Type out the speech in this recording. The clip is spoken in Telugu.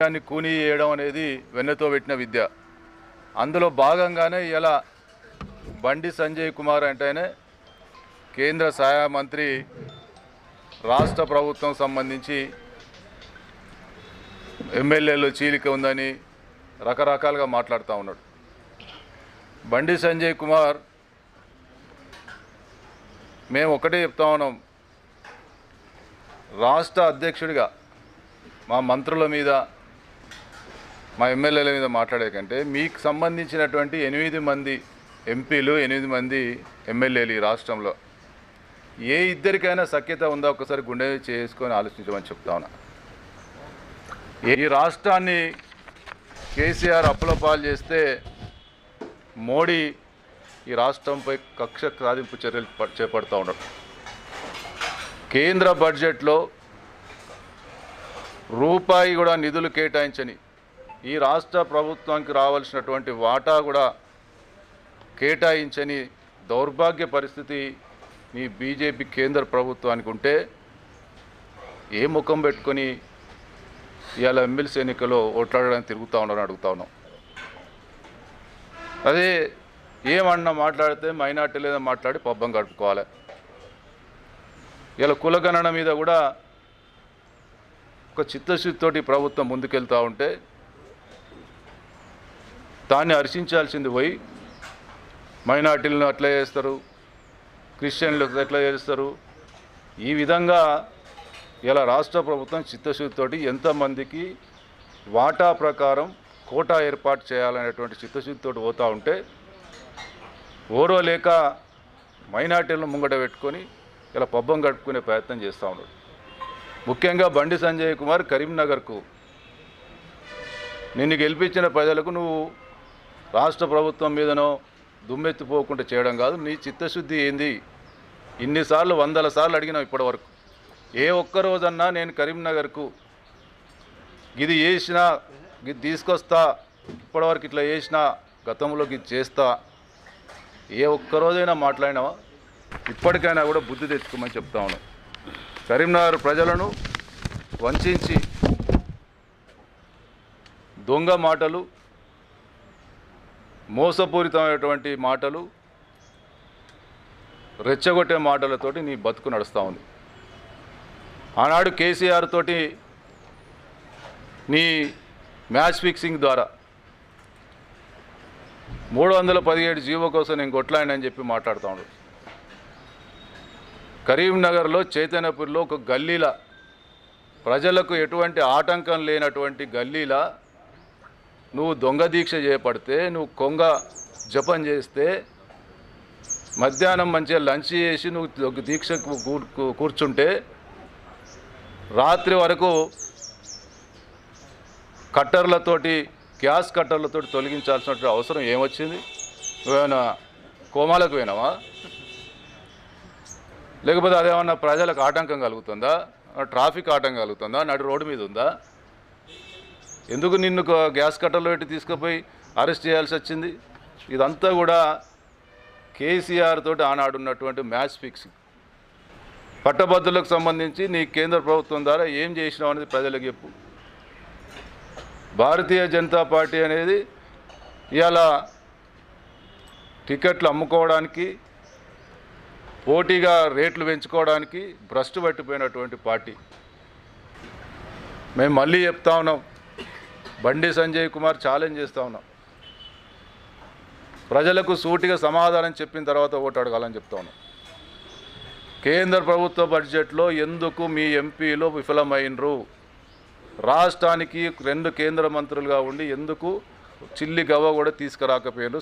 దాన్ని కూనీ చేయడం అనేది వెన్నతో పెట్టిన విద్య. అందులో భాగంగానే ఇలా బండి సంజయ్ కుమార్ అంటేనే కేంద్ర సహాయ మంత్రి రాష్ట్ర ప్రభుత్వం సంబంధించి ఎమ్మెల్యేలు చీలిక ఉందని రకరకాలుగా మాట్లాడుతూ ఉన్నాడు. బండి సంజయ్ కుమార్ మేము ఒకటే చెప్తా ఉన్నాం, రాష్ట్ర అధ్యక్షుడిగా మా మంత్రుల మీద మా ఎమ్మెల్యేల మీద మాట్లాడే కంటే మీకు సంబంధించినటువంటి 8 మంది ఎంపీలు 8 మంది ఎమ్మెల్యేలు ఈ రాష్ట్రంలో ఏ ఇద్దరికైనా సఖ్యత ఉందా ఒకసారి గుండె చేసుకొని ఆలోచించమని చెప్తా ఉన్నా. ఈ రాష్ట్రాన్ని కేసీఆర్ అప్పుల పాలు చేస్తే మోడీ ఈ రాష్ట్రంపై కక్ష సాధింపు చర్యలు చేపడుతూ ఉన్నాడు. కేంద్ర బడ్జెట్లో రూపాయి కూడా నిధులు కేటాయించని ఈ రాష్ట్ర ప్రభుత్వానికి రావాల్సినటువంటి వాటా కూడా కేటాయించని దౌర్భాగ్య పరిస్థితి మీ బీజేపీ కేంద్ర ప్రభుత్వానికి ఉంటే ఏ ముఖం పెట్టుకొని ఇవాళ ఎమ్మెల్సీ ఎన్నికల్లో ఓట్లాడడానికి తిరుగుతూ ఉన్నారని అడుగుతా ఉన్నాం. అదే ఏమన్నా మాట్లాడితే మైనార్టీ లేదా మాట్లాడి పబ్బం గడుపుకోవాలి. ఇలా కులగణన మీద కూడా ఒక చిత్తశుద్ధితోటి ప్రభుత్వం ముందుకెళ్తూ ఉంటే దాన్ని హర్షించాల్సింది పోయి మైనార్టీలను అట్లా చేస్తారు, క్రిస్టియన్లకు ఎట్లా చేస్తారు, ఈ విధంగా ఇలా రాష్ట్ర ప్రభుత్వం చిత్తశుద్ధితోటి ఎంతమందికి వాటా ప్రకారం కోటా ఏర్పాటు చేయాలనేటువంటి చిత్తశుద్ధితోటి పోతూ ఉంటే ఓరో లేక మైనార్టీలను ముంగట పెట్టుకొని ఇలా పబ్బం గడుపుకునే ప్రయత్నం చేస్తూ ఉన్నాడు. ముఖ్యంగా బండి సంజయ్ కుమార్ కరీంనగర్కు నిన్ను గెలిపించిన ప్రజలకు నువ్వు రాష్ట్ర ప్రభుత్వం మీదనో దుమ్మెత్తిపోకుండా చేయడం కాదు, నీ చిత్తశుద్ధి ఏంది? ఇన్నిసార్లు 100 సార్లు అడిగినావు ఇప్పటివరకు. ఏ ఒక్కరోజన్నా నేను కరీంనగర్కు ఇది చేసినా ఇది తీసుకొస్తా, ఇప్పటివరకు ఇట్లా చేసినా, గతంలోకి ఇది చేస్తా, ఏ ఒక్కరోజైనా మాట్లాడినావా? ఇప్పటికైనా కూడా బుద్ధి తెచ్చుకోమని చెప్తా ఉన్నాను. కరీంనగర్ ప్రజలను వంచి దొంగ మాటలు, మోసపూరితమైనటువంటి మాటలు, రెచ్చగొట్టే మాటలతోటి నీ బతుకు నడుస్తూ ఉంది. ఆనాడు కేసీఆర్ తోటి నీ మ్యాచ్ ఫిక్సింగ్ ద్వారా 317 జీవో కోసం నేను కొట్లాడినని చెప్పి మాట్లాడుతూ ఉన్నాడు. కరీంనగర్లో చైతన్యపూర్లో ఒక గల్లీలా, ప్రజలకు ఎటువంటి ఆటంకం లేనటువంటి గల్లీలా నువ్వు దొంగ దీక్ష చేపడితే, నువ్వు కొంగ జపం చేస్తే, మధ్యాహ్నం మంచిగా లంచ్ చేసి నువ్వు దీక్షకు కూర్చుంటే రాత్రి వరకు కట్టర్లతోటి, గ్యాస్ కట్టర్లతోటి తొలగించాల్సినటువంటి అవసరం ఏమొచ్చింది? నువ్వేమైనా కోమాలకు పోయినావా? లేకపోతే అదేమన్నా ప్రజలకు ఆటంకం కలుగుతుందా? ట్రాఫిక్ ఆటంకం కలుగుతుందా? నడు రోడ్డు మీద ఉందా? ఎందుకు నిన్ను గ్యాస్ కట్టర్లో పెట్టి తీసుకుపోయి అరెస్ట్ చేయాల్సి వచ్చింది? ఇదంతా కూడా కేసీఆర్ తోటి ఆనాడు ఉన్నటువంటి మ్యాచ్ ఫిక్సింగ్. పట్టభద్రులకు సంబంధించి నీ కేంద్ర ప్రభుత్వం ద్వారా ఏం చేసినావు అనేది ప్రజలకు చెప్పు. భారతీయ జనతా పార్టీ అనేది ఇవాళ టికెట్లు అమ్ముకోవడానికి, పోటీగా రేట్లు పెంచుకోవడానికి భ్రష్టు పట్టిపోయినటువంటి పార్టీ. మేము మళ్ళీ చెప్తా ఉన్నాం, బండి సంజయ్ కుమార్ ఛాలెంజ్ చేస్తూ ఉన్నాం, ప్రజలకు సూటిగా సమాధానం చెప్పిన తర్వాత ఓటు అడగాలని చెప్తా ఉన్నాం. కేంద్ర ప్రభుత్వ బడ్జెట్లో ఎందుకు మీ ఎంపీలు విఫలమైనరు? రాష్ట్రానికి 2 కేంద్ర మంత్రులుగా ఉండి ఎందుకు చిల్లి గవ్వ కూడా తీసుకురాకపోయారు?